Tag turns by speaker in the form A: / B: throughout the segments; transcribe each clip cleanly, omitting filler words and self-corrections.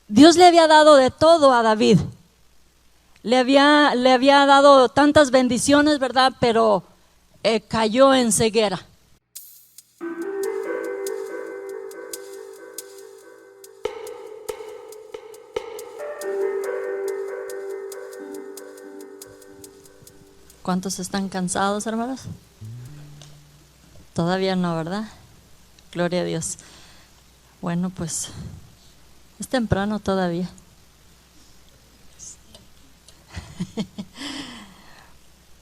A: Dios le había dado de todo a David. Le había dado tantas bendiciones, ¿verdad? Pero cayó en ceguera. ¿Cuántos están cansados, hermanos? Todavía no, ¿verdad? Gloria a Dios. Bueno, pues es temprano todavía.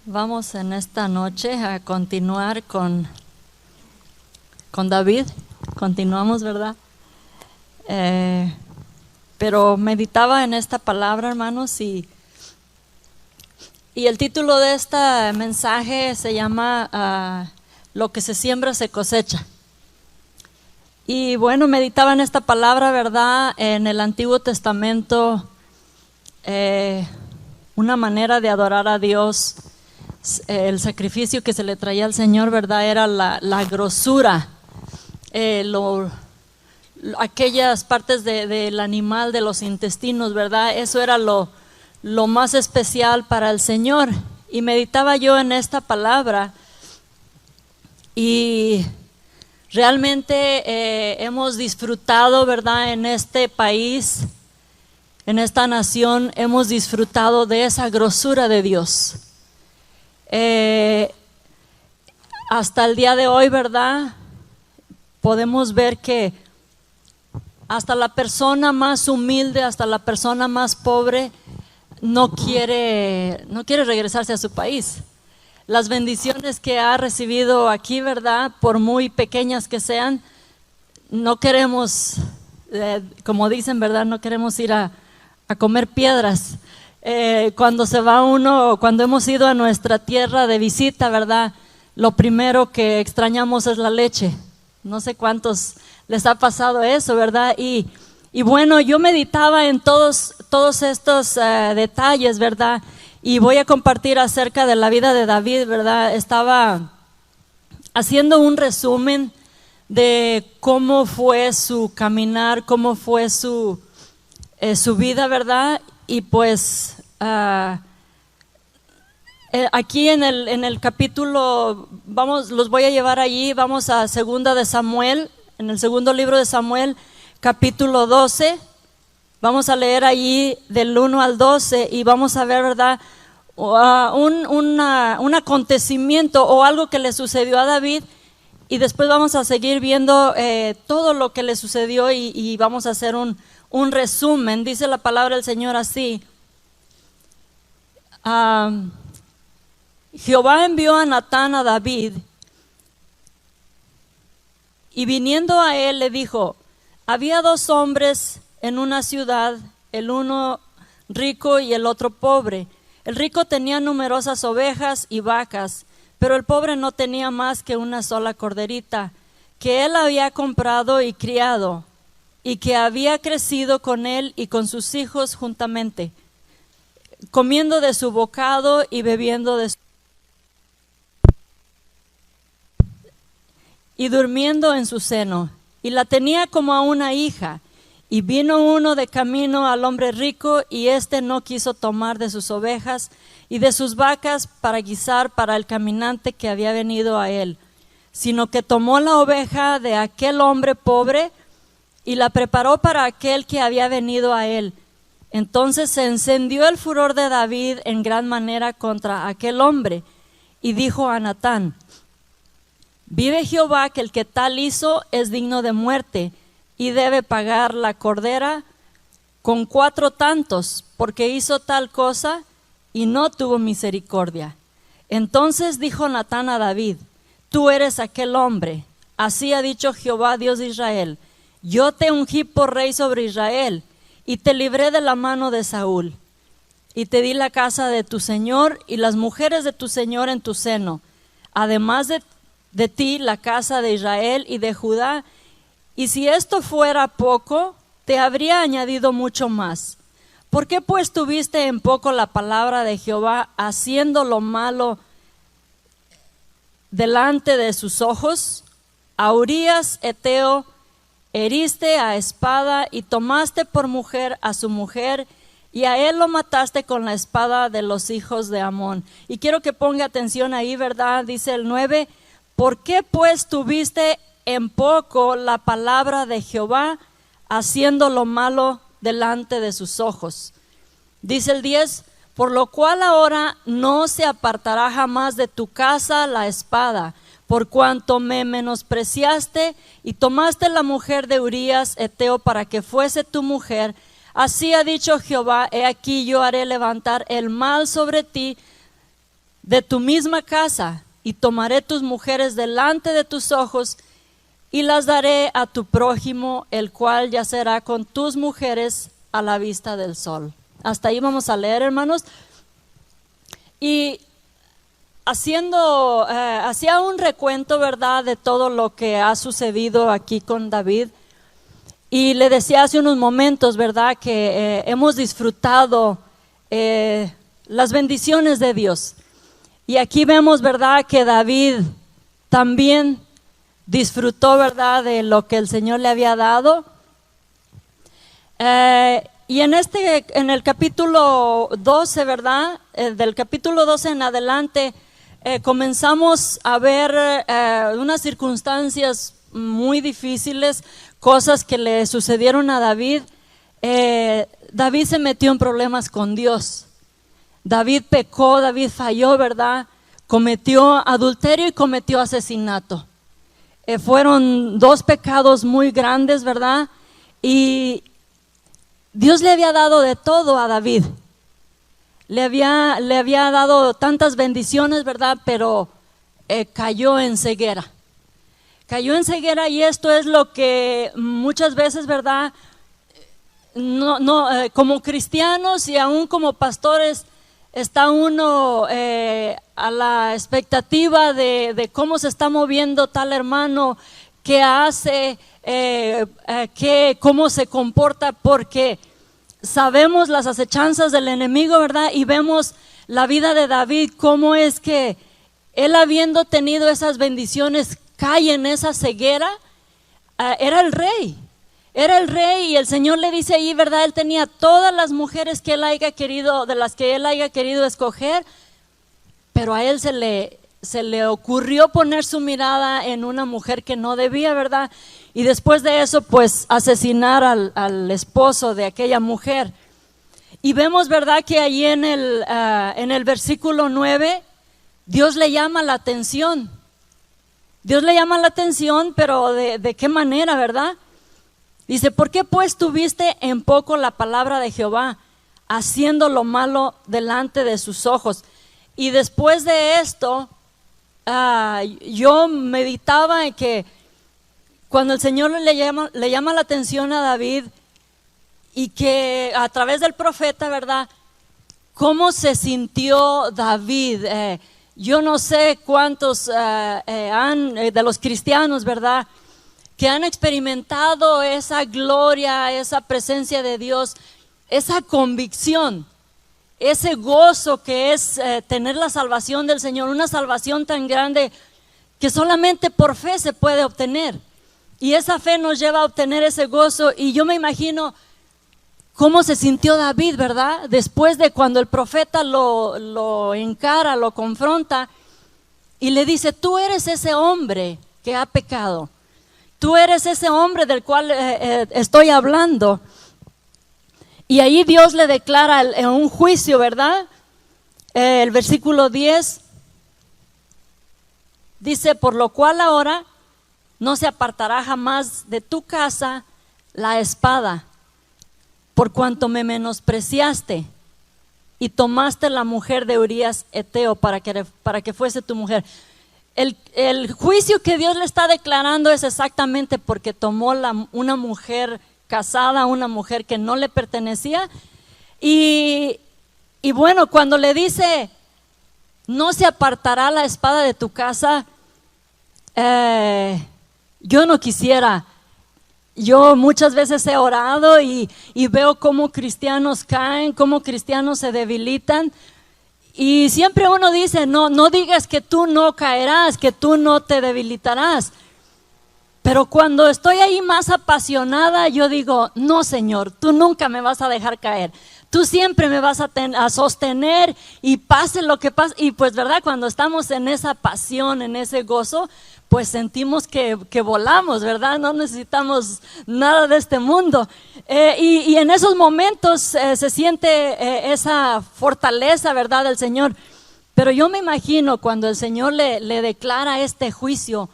A: Vamos en esta noche a continuar con David. Continuamos, ¿verdad? Pero meditaba en esta palabra, hermanos, y el título de este mensaje se llama Lo que se siembra se cosecha. Y bueno, meditaba en esta palabra, ¿verdad? En el Antiguo Testamento, una manera de adorar a Dios, el sacrificio que se le traía al Señor, ¿verdad? Era la grosura, aquellas partes del animal, de los intestinos, ¿verdad? Eso era lo más especial para el Señor. Y meditaba yo en esta palabra y realmente hemos disfrutado, ¿verdad? En este país, en esta nación, hemos disfrutado de esa grosura de Dios. Hasta el día de hoy, ¿verdad? Podemos ver que hasta la persona más humilde, hasta la persona más pobre, no quiere regresarse a su país. Las bendiciones que ha recibido aquí, ¿verdad? Por muy pequeñas que sean, no queremos, como dicen, ¿verdad? No queremos ir a comer piedras. Cuando se va uno, cuando hemos ido a nuestra tierra de visita, ¿verdad? Lo primero que extrañamos es la leche. No sé cuántos les ha pasado eso, ¿verdad? Y bueno, yo meditaba en todos estos detalles, ¿verdad? Y voy a compartir acerca de la vida de David, ¿verdad? Estaba haciendo un resumen de cómo fue su caminar, cómo fue su vida, ¿verdad? Y pues aquí en el capítulo, los voy a llevar allí, vamos a Segunda de Samuel, en el segundo libro de Samuel, capítulo 12, vamos a leer allí del 1 al 12 y vamos a ver, ¿verdad? Un acontecimiento o algo que le sucedió a David, y después vamos a seguir viendo todo lo que le sucedió y vamos a hacer un resumen. Dice la palabra del Señor así: Jehová envió a Natán a David, y viniendo a él le dijo: había dos hombres en una ciudad, el uno rico y el otro pobre. El rico tenía numerosas ovejas y vacas, pero el pobre no tenía más que una sola corderita, que él había comprado y criado, y que había crecido con él y con sus hijos juntamente, comiendo de su bocado y bebiendo de su... y durmiendo en su seno, y la tenía como a una hija. Y vino uno de camino al hombre rico, y éste no quiso tomar de sus ovejas y de sus vacas para guisar para el caminante que había venido a él, sino que tomó la oveja de aquel hombre pobre y la preparó para aquel que había venido a él. Entonces se encendió el furor de David en gran manera contra aquel hombre, y dijo a Natán: vive Jehová que el que tal hizo es digno de muerte, y debe pagar la cordera con 4 tantos, porque hizo tal cosa y no tuvo misericordia. Entonces dijo Natán a David: tú eres aquel hombre. Así ha dicho Jehová, Dios de Israel: yo te ungí por rey sobre Israel, y te libré de la mano de Saúl, y te di la casa de tu señor y las mujeres de tu señor en tu seno, además de ti la casa de Israel y de Judá. Y si esto fuera poco, te habría añadido mucho más. ¿Por qué pues tuviste en poco la palabra de Jehová, haciendo lo malo delante de sus ojos? A Urías Eteo heriste a espada y tomaste por mujer a su mujer, y a él lo mataste con la espada de los hijos de Amón. Y quiero que ponga atención ahí, ¿verdad? Dice el 9, ¿por qué pues tuviste en poco la palabra de Jehová, haciendo lo malo delante de sus ojos? Dice el 10, por lo cual ahora no se apartará jamás de tu casa la espada, por cuanto me menospreciaste y tomaste la mujer de Urías Heteo para que fuese tu mujer. Así ha dicho Jehová, he aquí yo haré levantar el mal sobre ti de tu misma casa, y tomaré tus mujeres delante de tus ojos, y las daré a tu prójimo, el cual yacerá con tus mujeres a la vista del sol. Hasta ahí vamos a leer, hermanos. Y hacía un recuento, ¿verdad?, de todo lo que ha sucedido aquí con David. Y le decía hace unos momentos, ¿verdad?, que hemos disfrutado las bendiciones de Dios. Y aquí vemos, ¿verdad?, que David también disfrutó, ¿verdad?, de lo que el Señor le había dado. Y en el capítulo 12, ¿verdad?, del capítulo 12 en adelante, comenzamos a ver unas circunstancias muy difíciles, cosas que le sucedieron a David. David se metió en problemas con Dios. David pecó, David falló, ¿verdad? Cometió adulterio y cometió asesinato. Fueron dos pecados muy grandes, ¿verdad? Y Dios le había dado de todo a David. Le había dado tantas bendiciones, ¿verdad? Pero cayó en ceguera. Cayó en ceguera, y esto es lo que muchas veces, ¿verdad?, como cristianos y aún como pastores, está uno a la expectativa de cómo se está moviendo tal hermano, qué hace, cómo se comporta, porque sabemos las acechanzas del enemigo, ¿verdad? Y vemos la vida de David, cómo es que él, habiendo tenido esas bendiciones, cae en esa ceguera. Era el rey, y el Señor le dice ahí, ¿verdad? Él tenía todas las mujeres que él haya querido, de las que él haya querido escoger, pero a él se le ocurrió poner su mirada en una mujer que no debía, ¿verdad? Y después de eso, pues, asesinar al esposo de aquella mujer. Y vemos, ¿verdad?, que allí en el versículo 9, Dios le llama la atención. Dios le llama la atención, pero ¿de qué manera, verdad? Dice, ¿por qué pues tuviste en poco la palabra de Jehová, haciendo lo malo delante de sus ojos? Y después de esto, yo meditaba en que cuando el Señor le llama la atención a David, y que a través del profeta, ¿verdad?, ¿cómo se sintió David? Yo no sé cuántos de los cristianos, ¿verdad?, que han experimentado esa gloria, esa presencia de Dios, esa convicción, ese gozo que es tener la salvación del Señor, una salvación tan grande que solamente por fe se puede obtener. Y esa fe nos lleva a obtener ese gozo. Y yo me imagino cómo se sintió David, ¿verdad? Después de cuando el profeta lo encara, lo confronta y le dice, tú eres ese hombre que ha pecado. Tú eres ese hombre del cual estoy hablando. Y ahí Dios le declara un juicio, ¿verdad? El versículo 10 dice, por lo cual ahora no se apartará jamás de tu casa la espada, por cuanto me menospreciaste y tomaste la mujer de Urías Heteo para que fuese tu mujer. El juicio que Dios le está declarando es exactamente porque tomó una mujer casada, una mujer que no le pertenecía. Y bueno, cuando le dice, no se apartará la espada de tu casa, yo no quisiera. Yo muchas veces he orado y veo cómo cristianos caen, cómo cristianos se debilitan. Y siempre uno dice, no digas que tú no caerás, que tú no te debilitarás. Pero cuando estoy ahí más apasionada, yo digo, no, Señor, tú nunca me vas a dejar caer. Tú siempre me vas a sostener y pase lo que pase. Y pues, ¿verdad? Cuando estamos en esa pasión, en ese gozo, pues sentimos que volamos, ¿verdad? No necesitamos nada de este mundo. Y en esos momentos se siente esa fortaleza, ¿verdad? Del Señor. Pero yo me imagino cuando el Señor le declara este juicio,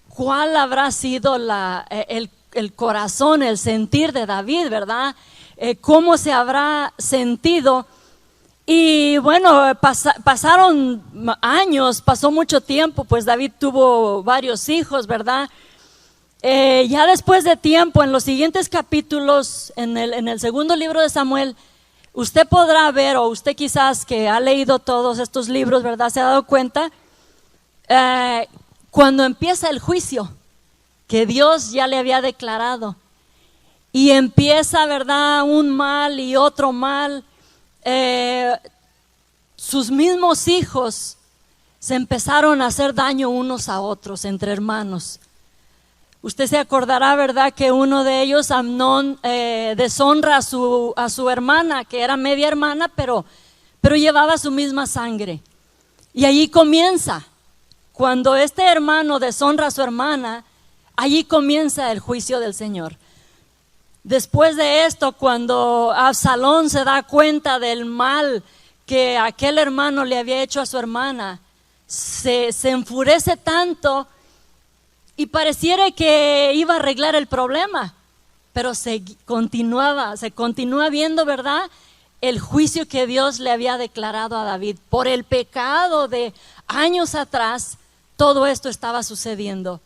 A: ¿cuál habrá sido el corazón, el sentir de David, verdad? ¿Cómo se habrá sentido? Y bueno, pasaron años, pasó mucho tiempo, pues David tuvo varios hijos, ¿verdad? Ya después de tiempo, en los siguientes capítulos, en el segundo libro de Samuel, usted podrá ver, o usted quizás que ha leído todos estos libros, ¿verdad? Se ha dado cuenta, cuando empieza el juicio que Dios ya le había declarado y empieza, ¿verdad? Un mal y otro mal, sus mismos hijos se empezaron a hacer daño unos a otros entre hermanos. Usted se acordará, ¿verdad? Que uno de ellos, Amnón, deshonra a su hermana, que era media hermana, pero llevaba su misma sangre. Y allí comienza. Cuando este hermano deshonra a su hermana, allí comienza el juicio del Señor. Después de esto, cuando Absalón se da cuenta del mal que aquel hermano le había hecho a su hermana, se enfurece tanto y pareciera que iba a arreglar el problema, pero se continúa viendo, ¿verdad? El juicio que Dios le había declarado a David por el pecado de años atrás. Todo esto estaba sucediendo.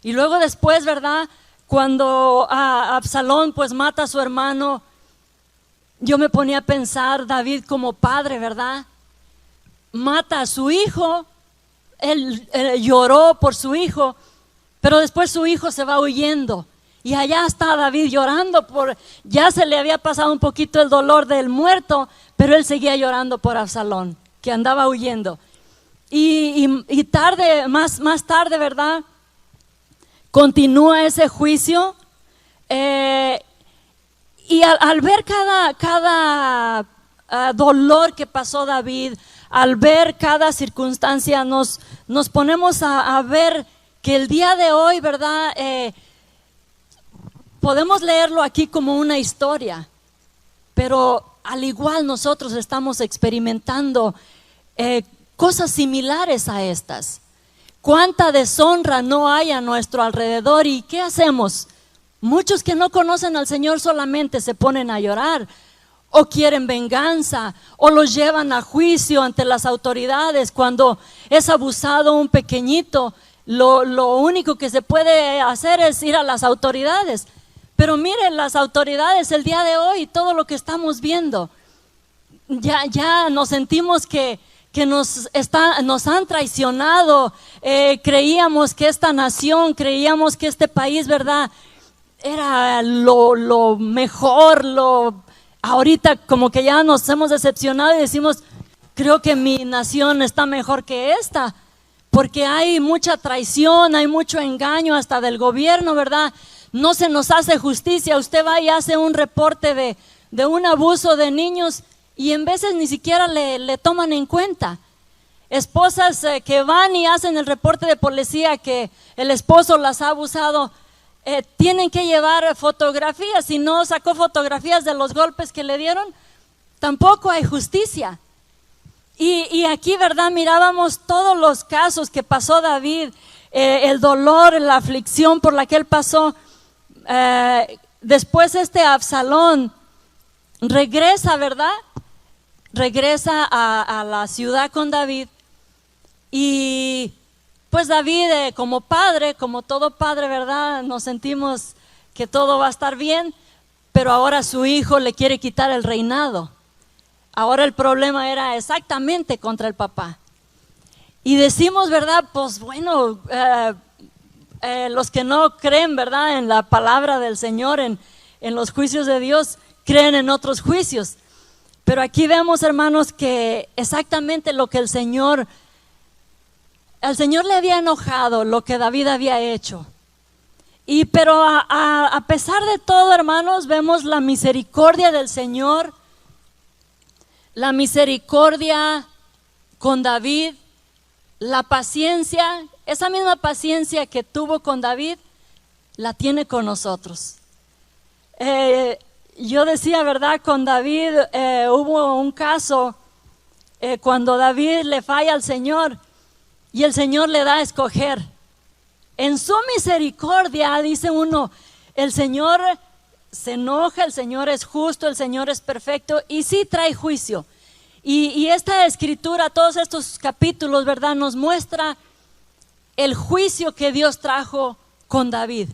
A: Y luego después, ¿verdad? Cuando Absalón pues mata a su hermano, yo me ponía a pensar, David como padre, ¿verdad? Mata a su hijo, él lloró por su hijo, pero después su hijo se va huyendo. Y allá está David llorando ya se le había pasado un poquito el dolor del muerto, pero él seguía llorando por Absalón, que andaba huyendo. Y tarde, más tarde, ¿verdad? Continúa ese juicio. Y al ver cada dolor que pasó David, al ver cada circunstancia, nos ponemos a ver que el día de hoy, ¿verdad? Podemos leerlo aquí como una historia, pero al igual nosotros estamos experimentando cosas similares a estas. ¿Cuánta deshonra no hay a nuestro alrededor? ¿Y qué hacemos? Muchos que no conocen al Señor solamente se ponen a llorar, o quieren venganza, o los llevan a juicio ante las autoridades. Cuando es abusado un pequeñito, lo único que se puede hacer es ir a las autoridades. Pero miren, las autoridades el día de hoy, todo lo que estamos viendo, ya nos sentimos que nos han traicionado. Creíamos que esta nación, creíamos que este país, ¿verdad?, era lo mejor. Ahorita como que ya nos hemos decepcionado y decimos, creo que mi nación está mejor que esta, porque hay mucha traición, hay mucho engaño hasta del gobierno, ¿verdad? No se nos hace justicia. Usted va y hace un reporte de un abuso de niños y en veces ni siquiera le toman en cuenta. Esposas que van y hacen el reporte de policía que el esposo las ha abusado, tienen que llevar fotografías. Si no sacó fotografías de los golpes que le dieron, tampoco hay justicia. Y aquí, ¿verdad?, mirábamos todos los casos que pasó David, el dolor, la aflicción por la que él pasó. Después Absalón regresa, ¿verdad? Regresa a la ciudad con David. Y pues David, como padre, como todo padre, ¿verdad?, nos sentimos que todo va a estar bien, pero ahora su hijo le quiere quitar el reinado. Ahora el problema era exactamente contra el papá. Y decimos, ¿verdad?, pues bueno, los que no creen, ¿verdad?, en la palabra del Señor, en los juicios de Dios, creen en otros juicios. Pero aquí vemos, hermanos, que exactamente lo que al Señor le había enojado, lo que David había hecho. Pero a pesar de todo, hermanos, vemos la misericordia del Señor, la misericordia con David, la paciencia, esa misma paciencia que tuvo con David, la tiene con nosotros. Yo decía, ¿verdad? Con David hubo un caso cuando David le falla al Señor y el Señor le da a escoger. En su misericordia, dice uno, el Señor se enoja, el Señor es justo, el Señor es perfecto y sí trae juicio. Y esta escritura, todos estos capítulos, ¿verdad? Nos muestra el juicio que Dios trajo con David.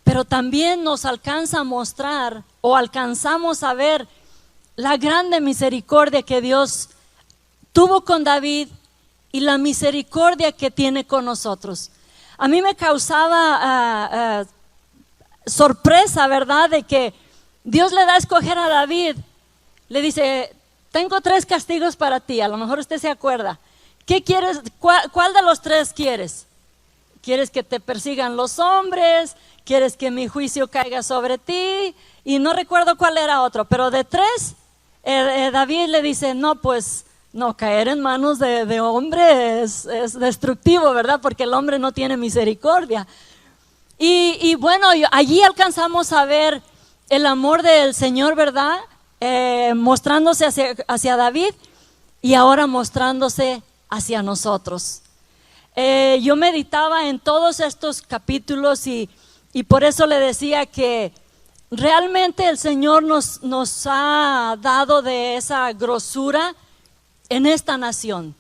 A: Pero también nos alcanza a mostrar o alcanzamos a ver la grande misericordia que Dios tuvo con David y la misericordia que tiene con nosotros. A mí me causaba sorpresa, ¿verdad? De que Dios le da a escoger a David. Le dice, tengo 3 castigos para ti. A lo mejor usted se acuerda. ¿Qué quieres? ¿Cuál de los 3 quieres? ¿Quieres que te persigan los hombres? ¿Quieres que mi juicio caiga sobre ti? Y no recuerdo cuál era otro, pero de 3, David le dice, no, pues no, caer en manos de hombre es destructivo, ¿verdad? Porque el hombre no tiene misericordia. Y bueno, allí alcanzamos a ver el amor del Señor, ¿verdad? Mostrándose hacia David y ahora mostrándose hacia nosotros. Yo meditaba en todos estos capítulos y por eso le decía que realmente el Señor nos ha dado de esa grosura en esta nación.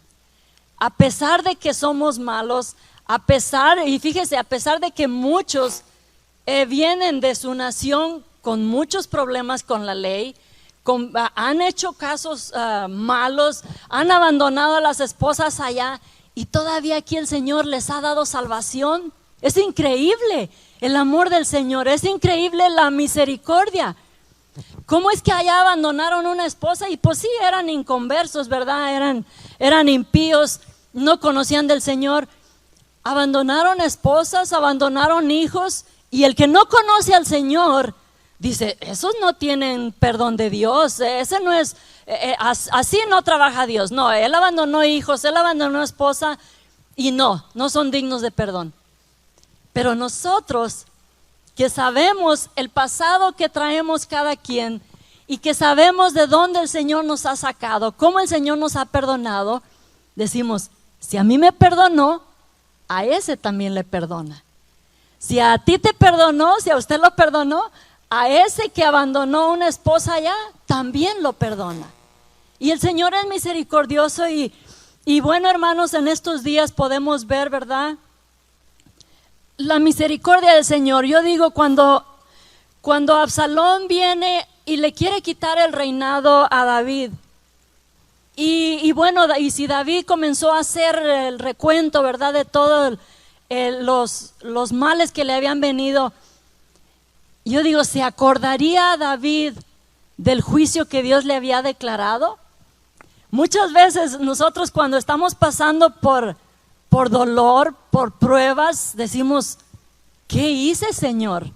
A: A pesar de que somos malos, y fíjese, a pesar de que muchos vienen de su nación con muchos problemas con la ley, han hecho casos malos, han abandonado a las esposas allá y todavía aquí el Señor les ha dado salvación. Es increíble el amor del Señor, es increíble la misericordia. ¿Cómo es que allá abandonaron una esposa? Y pues sí, eran inconversos, ¿verdad? Eran impíos, no conocían del Señor. Abandonaron esposas, abandonaron hijos, y el que no conoce al Señor dice, esos no tienen perdón de Dios, ese no es, así no trabaja Dios. No, él abandonó hijos, él abandonó esposa y no son dignos de perdón. Pero nosotros que sabemos el pasado que traemos cada quien y que sabemos de dónde el Señor nos ha sacado, cómo el Señor nos ha perdonado, decimos, si a mí me perdonó, a ese también le perdona. Si a ti te perdonó, si a usted lo perdonó, a ese que abandonó una esposa allá, también lo perdona. Y el Señor es misericordioso y bueno, hermanos, en estos días podemos ver, ¿verdad?, la misericordia del Señor. Yo digo, cuando Absalón viene y le quiere quitar el reinado a David, y bueno, y si David comenzó a hacer el recuento, ¿verdad?, de todos los males que le habían venido, yo digo, ¿se acordaría David del juicio que Dios le había declarado? Muchas veces nosotros, cuando estamos pasando por dolor, por pruebas, decimos, ¿qué hice, Señor?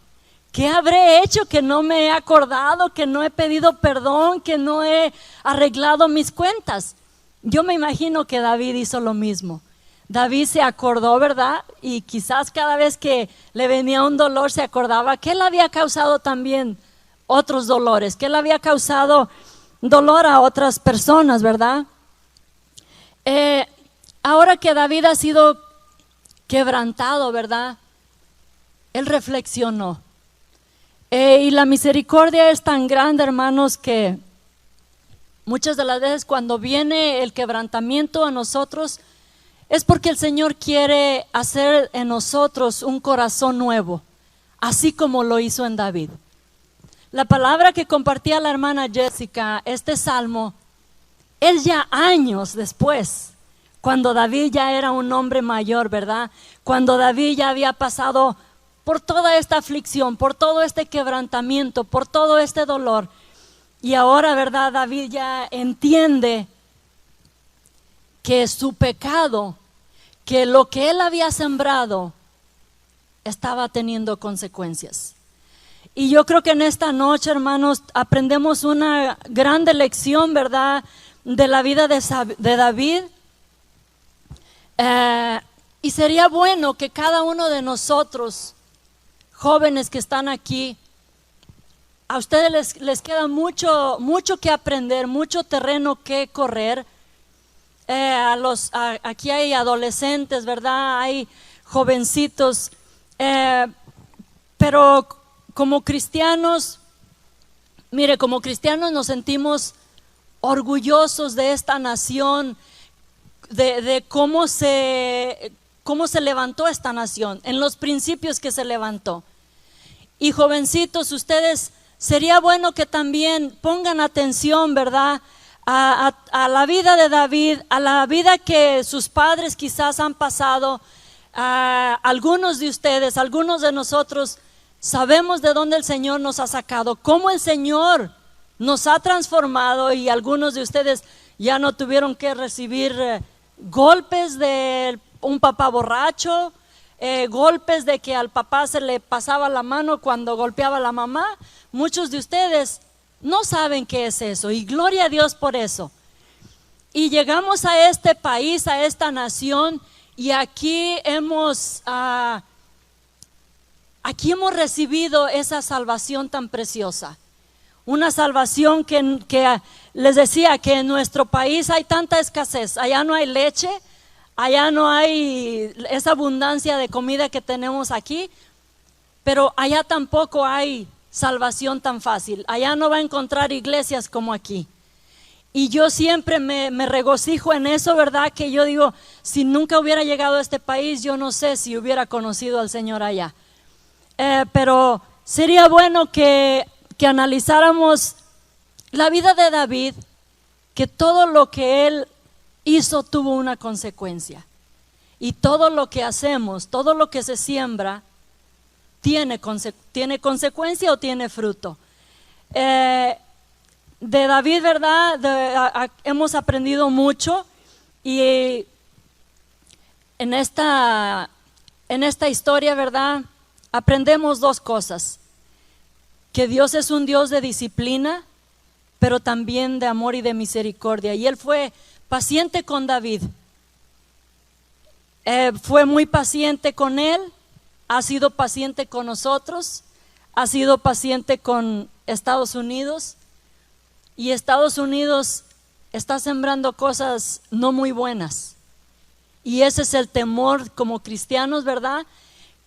A: ¿Qué habré hecho que no me he acordado, que no he pedido perdón, que no he arreglado mis cuentas? Yo me imagino que David hizo lo mismo. David se acordó, ¿verdad? Y quizás cada vez que le venía un dolor se acordaba que él había causado también otros dolores, que él había causado dolor a otras personas, ¿verdad? Ahora que David ha sido quebrantado, ¿verdad?, él reflexionó. Y la misericordia es tan grande, hermanos, que muchas de las veces cuando viene el quebrantamiento a nosotros, es porque el Señor quiere hacer en nosotros un corazón nuevo, así como lo hizo en David. La palabra que compartía la hermana Jessica, este salmo, es ya años después, cuando David ya era un hombre mayor, ¿verdad? Cuando David ya había pasado por toda esta aflicción, por todo este quebrantamiento, por todo este dolor. Y ahora, ¿verdad?, David ya entiende que su pecado, que lo que él había sembrado, estaba teniendo consecuencias. Y yo creo que en esta noche, hermanos, aprendemos una grande lección, ¿verdad?, de la vida de David. Y sería bueno que cada uno de nosotros, jóvenes que están aquí, a ustedes les queda mucho que aprender, mucho terreno que correr. Aquí hay adolescentes, ¿verdad? Hay jovencitos, pero como cristianos, mire, como cristianos nos sentimos orgullosos de esta nación, de cómo se levantó esta nación, en los principios que se levantó. Y jovencitos, ustedes, sería bueno que también pongan atención, ¿verdad?, a la vida de David, a la vida que sus padres quizás han pasado. Algunos de ustedes, algunos de nosotros sabemos de dónde el Señor nos ha sacado, cómo el Señor nos ha transformado, y algunos de ustedes ya no tuvieron que recibir golpes de un papá borracho, golpes de que al papá se le pasaba la mano cuando golpeaba a la mamá. Muchos de ustedes no saben qué es eso, y gloria a Dios por eso. Y llegamos a este país, a esta nación, y aquí hemos recibido esa salvación tan preciosa. Una salvación que les decía que en nuestro país hay tanta escasez. Allá no hay leche, allá no hay esa abundancia de comida que tenemos aquí, pero allá tampoco hay salvación tan fácil. Allá no va a encontrar iglesias como aquí. Y yo siempre me regocijo en eso, ¿verdad? Que yo digo, si nunca hubiera llegado a este país, yo no sé si hubiera conocido al Señor allá. Pero sería bueno que analizáramos la vida de David, que todo lo que él hizo tuvo una consecuencia. Y todo lo que hacemos, todo lo que se siembra, tiene consecuencia o tiene fruto. De David, ¿verdad? Hemos aprendido mucho, y en esta historia, ¿verdad?, aprendemos dos cosas: que Dios es un Dios de disciplina, pero también de amor y de misericordia. Y Él fue paciente con David, fue muy paciente con él, ha sido paciente con nosotros, ha sido paciente con Estados Unidos. Y Estados Unidos está sembrando cosas no muy buenas. Y ese es el temor como cristianos, ¿verdad?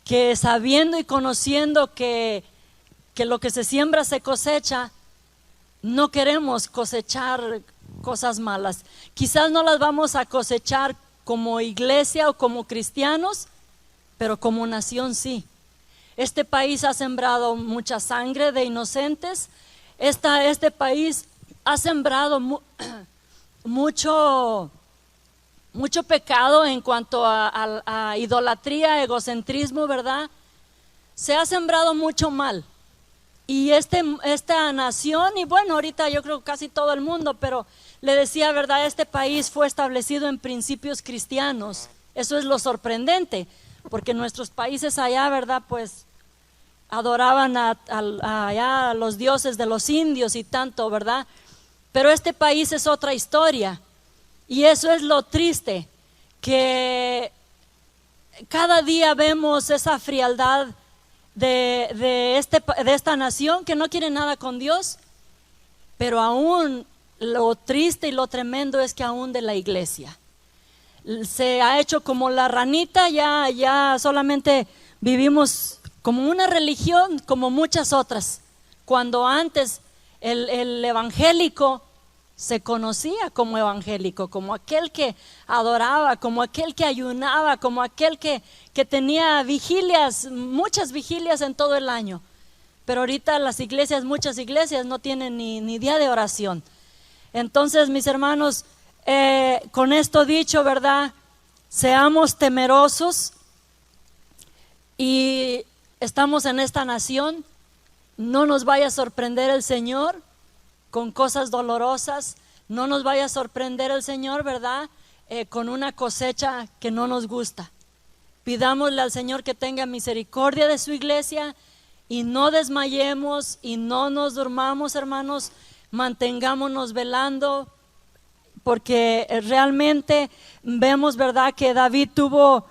A: Que sabiendo y conociendo que lo que se siembra se cosecha, no queremos cosechar cosas malas. Quizás no las vamos a cosechar como iglesia o como cristianos, pero como nación sí. Este país ha sembrado mucha sangre de inocentes. Este país ha sembrado mucho pecado en cuanto a idolatría, egocentrismo, ¿verdad? Se ha sembrado mucho mal. Y esta nación, y bueno, ahorita yo creo casi todo el mundo, pero le decía, ¿verdad? Este país fue establecido en principios cristianos. Eso es lo sorprendente, porque nuestros países allá, ¿verdad? Pues adoraban allá a los dioses de los indios y tanto, ¿verdad? Pero este país es otra historia, y eso es lo triste, que cada día vemos esa frialdad de esta nación que no quiere nada con Dios. Pero aún lo triste y lo tremendo es que aún de la iglesia se ha hecho como la ranita. Ya solamente vivimos como una religión como muchas otras, cuando antes el evangélico se conocía como evangélico, como aquel que adoraba, como aquel que ayunaba, como aquel que tenía vigilias, muchas vigilias en todo el año. Pero ahorita muchas iglesias no tienen ni día de oración. Entonces, mis hermanos, con esto dicho, ¿verdad? Seamos temerosos, y estamos en esta nación. No nos vaya a sorprender el Señor con cosas dolorosas. No nos vaya a sorprender el Señor, ¿verdad? Con una cosecha que no nos gusta. pidámosle al Señor que tenga misericordia de su iglesia y no desmayemos y no nos durmamos, hermanos, mantengámonos velando, porque realmente vemos, ¿verdad?, que David tuvo,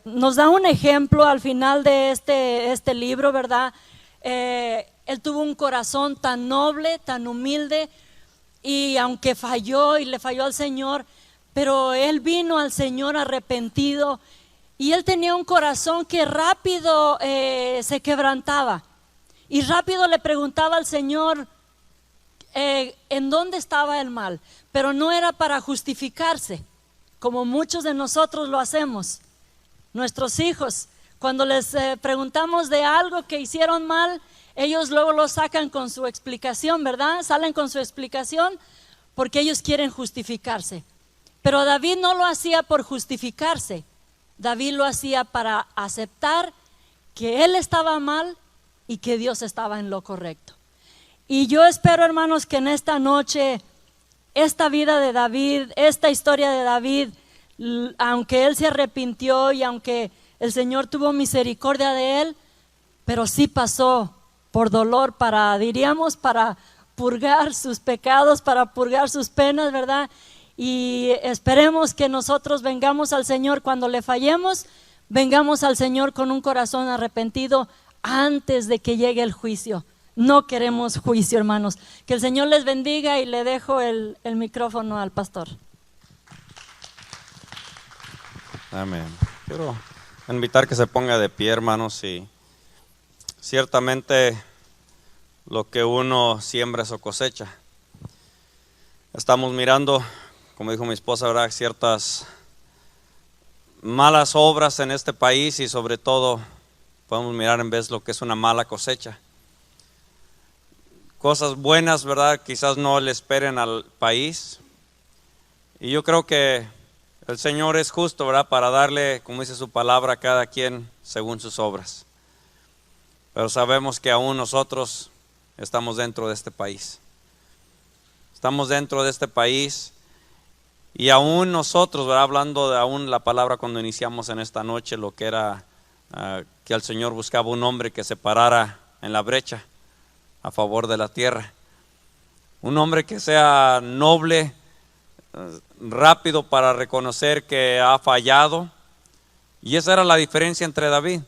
A: nos da un ejemplo al final de este libro, ¿verdad? Él tuvo un corazón tan noble, tan humilde, y aunque falló y le falló al Señor, pero él vino al Señor arrepentido, y él tenía un corazón que rápido se quebrantaba y rápido le preguntaba al Señor en dónde estaba el mal, pero no era para justificarse, como muchos de nosotros lo hacemos. Nuestros hijos, cuando les preguntamos de algo que hicieron mal, ellos luego lo sacan con su explicación, ¿verdad? Salen con su explicación porque ellos quieren justificarse. Pero David no lo hacía por justificarse. David lo hacía para aceptar que él estaba mal y que Dios estaba en lo correcto. Y yo espero, hermanos, que en esta noche, esta vida de David, esta historia de David, aunque él se arrepintió y aunque el Señor tuvo misericordia de él, pero sí pasó por dolor diríamos, para purgar sus pecados, para purgar sus penas, ¿verdad? Y esperemos que nosotros vengamos al Señor cuando le fallemos, vengamos al Señor con un corazón arrepentido antes de que llegue el juicio. No queremos juicio, hermanos. Que el Señor les bendiga, y le dejo el micrófono al pastor.
B: Amén. Quiero invitar que se ponga de pie, hermanos, y ciertamente lo que uno siembra eso cosecha. Estamos mirando, como dijo mi esposa, ¿verdad?, ciertas malas obras en este país, y sobre todo podemos mirar en vez lo que es una mala cosecha. Cosas buenas, ¿verdad?, quizás no le esperen al país. Y yo creo que el Señor es justo, ¿verdad?, para darle, como dice su palabra, a cada quien según sus obras. Pero sabemos que aún nosotros estamos dentro de este país. Estamos dentro de este país, y aún nosotros, ¿verdad?, hablando de aún la palabra cuando iniciamos en esta noche, lo que era que el Señor buscaba un hombre que se parara en la brecha a favor de la tierra. Un hombre que sea noble, rápido para reconocer que ha fallado. Y esa era la diferencia entre David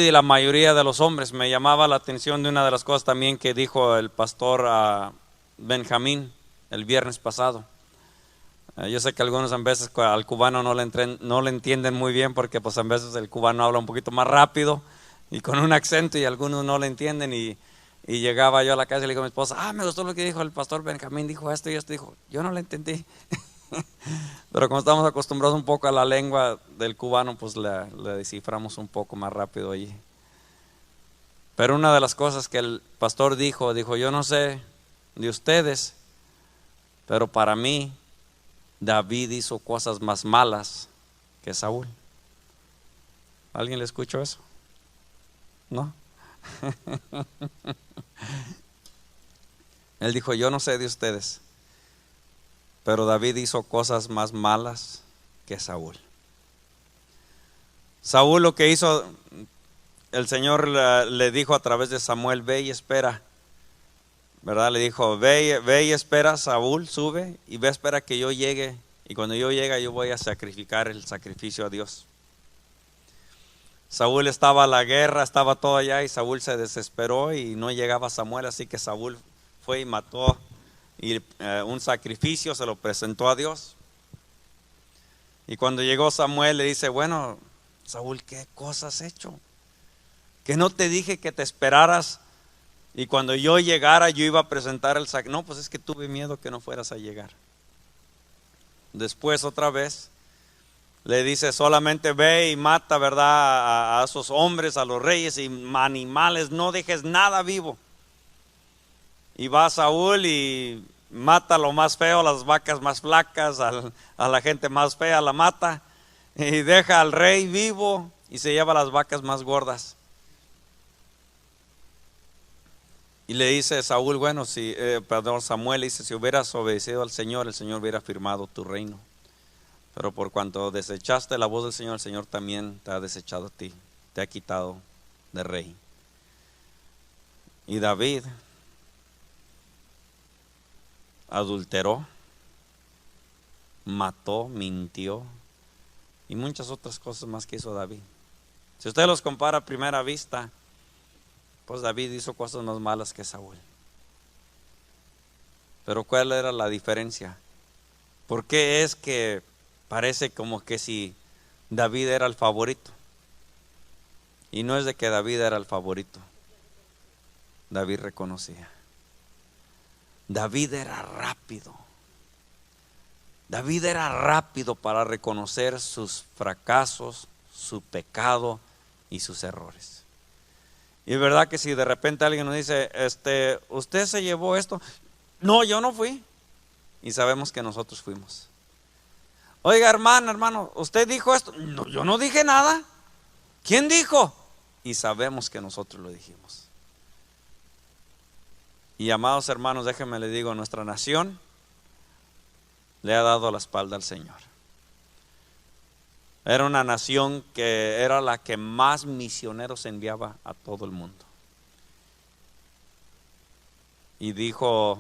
B: y la mayoría de los hombres. Me llamaba la atención de una de las cosas también que dijo el pastor Benjamín el viernes pasado. Yo sé que algunos a veces al cubano no le entienden muy bien, porque pues a veces el cubano habla un poquito más rápido y con un acento, y algunos no le entienden. Y llegaba yo a la casa y le digo a mi esposa, me gustó lo que dijo el pastor Benjamín, dijo esto y esto. Dijo, yo no le entendí. Pero como estamos acostumbrados un poco a la lengua del cubano, pues le desciframos un poco más rápido allí. Pero una de las cosas que el pastor dijo, yo no sé de ustedes, pero para mí David hizo cosas más malas que Saúl. ¿Alguien le escuchó eso? ¿No? Él dijo, yo no sé de ustedes, pero David hizo cosas más malas que Saúl. Saúl, lo que hizo, el Señor le dijo a través de Samuel, ve y espera, ¿verdad? Le dijo, ve y espera, Saúl, sube y ve, espera que yo llegue, y cuando yo llegue yo voy a sacrificar el sacrificio a Dios. Saúl estaba a la guerra, estaba todo allá, y Saúl se desesperó y no llegaba Samuel, así que Saúl fue y mató un sacrificio, se lo presentó a Dios. Y cuando llegó Samuel le dice, bueno, Saúl, ¿qué cosa has hecho? Que no te dije que te esperaras, y cuando yo llegara yo iba a presentar el sacrificio. No, pues es que tuve miedo que no fueras a llegar. Después otra vez le dice, solamente ve y mata, ¿verdad?, a esos hombres, a los reyes y animales, no dejes nada vivo. Y va Saúl y mata lo más feo, las vacas más flacas, a la gente más fea la mata, y deja al rey vivo y se lleva las vacas más gordas. Y le dice Saúl, bueno, Samuel le dice, si hubieras obedecido al Señor, el Señor hubiera firmado tu reino. Pero por cuanto desechaste la voz del Señor, el Señor también te ha desechado a ti, te ha quitado de rey. Y David adulteró, mató, mintió y muchas otras cosas más que hizo David. Si usted los compara a primera vista, pues David hizo cosas más malas que Saúl. Pero ¿cuál era la diferencia? ¿Por qué es que parece como que si David era el favorito? Y no es de que David era el favorito. David reconocía. David era rápido. David era rápido para reconocer sus fracasos, su pecado y sus errores. Y es verdad que si de repente alguien nos dice, ¿usted se llevó esto? No, yo no fui. Y sabemos que nosotros fuimos. Oiga, hermano, ¿usted dijo esto? No, yo no dije nada. ¿Quién dijo? Y sabemos que nosotros lo dijimos. Y amados hermanos, déjenme les digo, nuestra nación le ha dado la espalda al Señor. Era una nación que era la que más misioneros enviaba a todo el mundo. Y dijo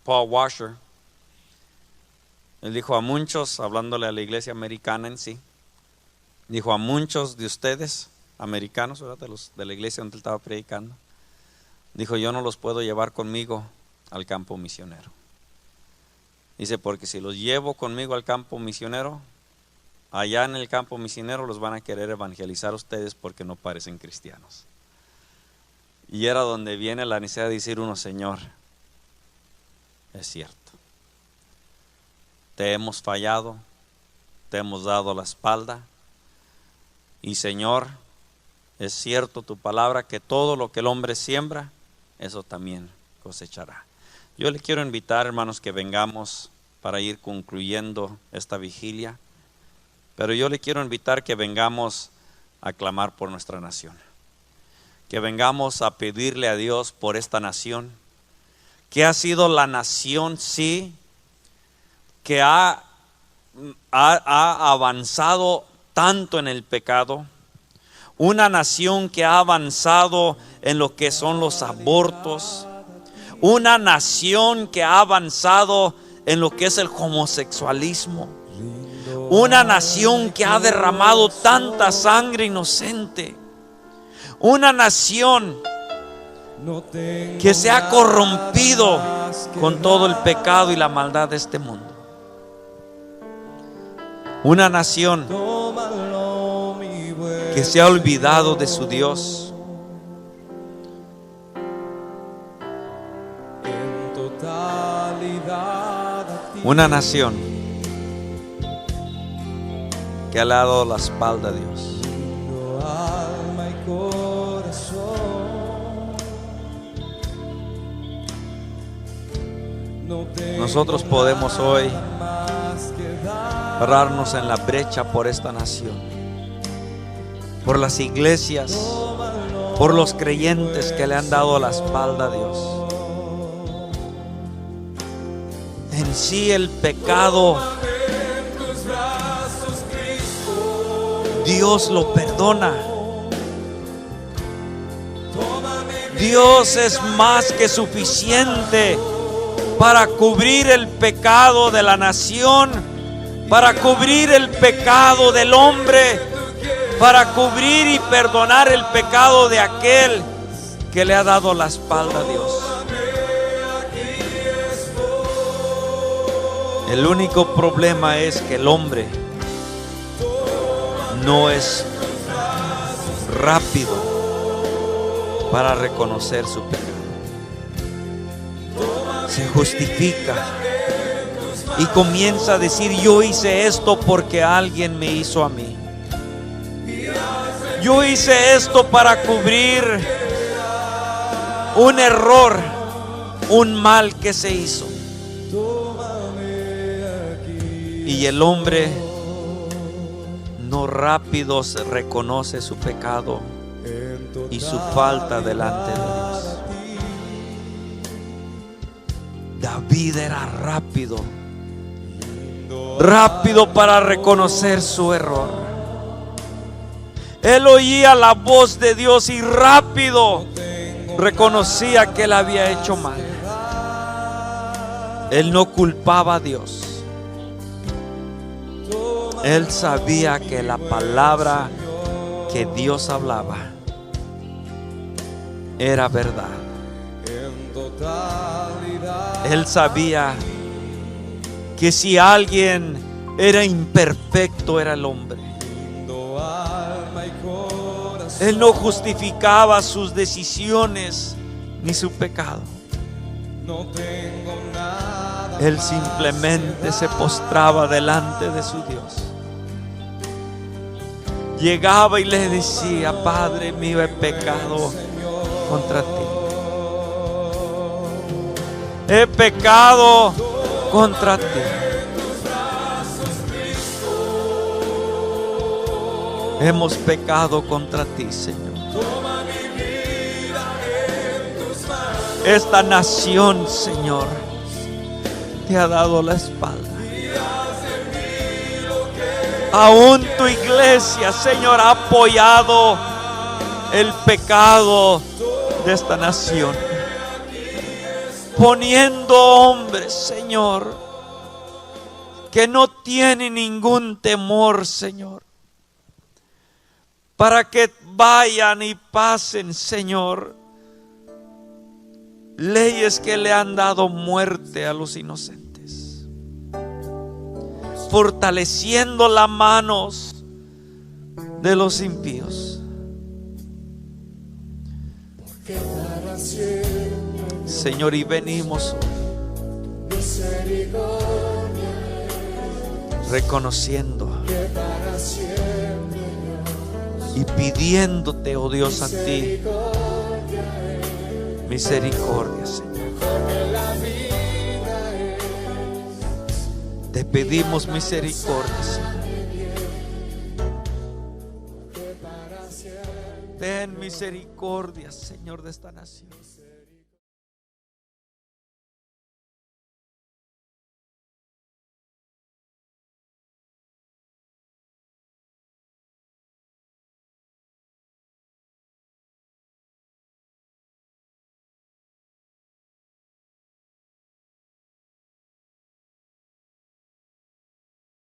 B: Paul Washer, él dijo a muchos, hablándole a la iglesia americana en sí, dijo a muchos de ustedes, americanos, ¿verdad? De la iglesia donde él estaba predicando, dijo, yo no los puedo llevar conmigo al campo misionero. Dice, porque si los llevo conmigo al campo misionero, allá en el campo misionero los van a querer evangelizar a ustedes porque no parecen cristianos. Y era donde viene la necesidad de decir uno, Señor, es cierto. Te hemos fallado, te hemos dado la espalda. Y Señor, es cierto tu palabra que todo lo que el hombre siembra, eso también cosechará. Yo le quiero invitar, hermanos, que vengamos para ir concluyendo esta vigilia. Pero yo le quiero invitar que vengamos a clamar por nuestra nación. Que vengamos a pedirle a Dios por esta nación. Que ha sido la nación, sí, que ha avanzado tanto en el pecado. Una nación que ha avanzado en lo que son los abortos. Una nación que ha avanzado en lo que es el homosexualismo. Una nación que ha derramado tanta sangre inocente. Una nación que se ha corrompido con todo el pecado y la maldad de este mundo. Una nación que se ha olvidado de su Dios. Una nación que ha dado la espalda a Dios. Nosotros podemos hoy pararnos en la brecha por esta nación, por las iglesias, por los creyentes que le han dado la espalda a Dios. En sí el pecado, Dios lo perdona. Dios es más que suficiente para cubrir el pecado de la nación, para cubrir el pecado del hombre, para cubrir y perdonar el pecado de aquel que le ha dado la espalda a Dios. El único problema es que el hombre no es rápido para reconocer su pecado. Se justifica y comienza a decir, yo hice esto porque alguien me hizo a mí. Yo hice esto para cubrir un error, un mal que se hizo. Y el hombre no rápido se reconoce su pecado y su falta delante de Dios. David era rápido rápido para reconocer su error. Él oía la voz de Dios y rápido reconocía que él había hecho mal. Él no culpaba a Dios. Él sabía que la palabra que Dios hablaba era verdad. Él sabía que si alguien era imperfecto era el hombre. Él no justificaba sus decisiones ni su pecado. Él simplemente se postraba delante de su Dios. Llegaba y le decía: Padre mío, he pecado contra ti. He pecado contra ti. Hemos pecado contra ti, Señor. Esta nación, Señor, te ha dado la espalda. Aún tu iglesia, Señor, ha apoyado el pecado de esta nación, poniendo hombres, Señor, que no tienen ningún temor, Señor, para que vayan y pasen, Señor, leyes que le han dado muerte a los inocentes, fortaleciendo las manos de los impíos. Señor, y venimos hoy reconociendo y pidiéndote, oh Dios, a ti misericordia, Señor. Te pedimos misericordia, Señor. Ten misericordia, Señor, de esta nación.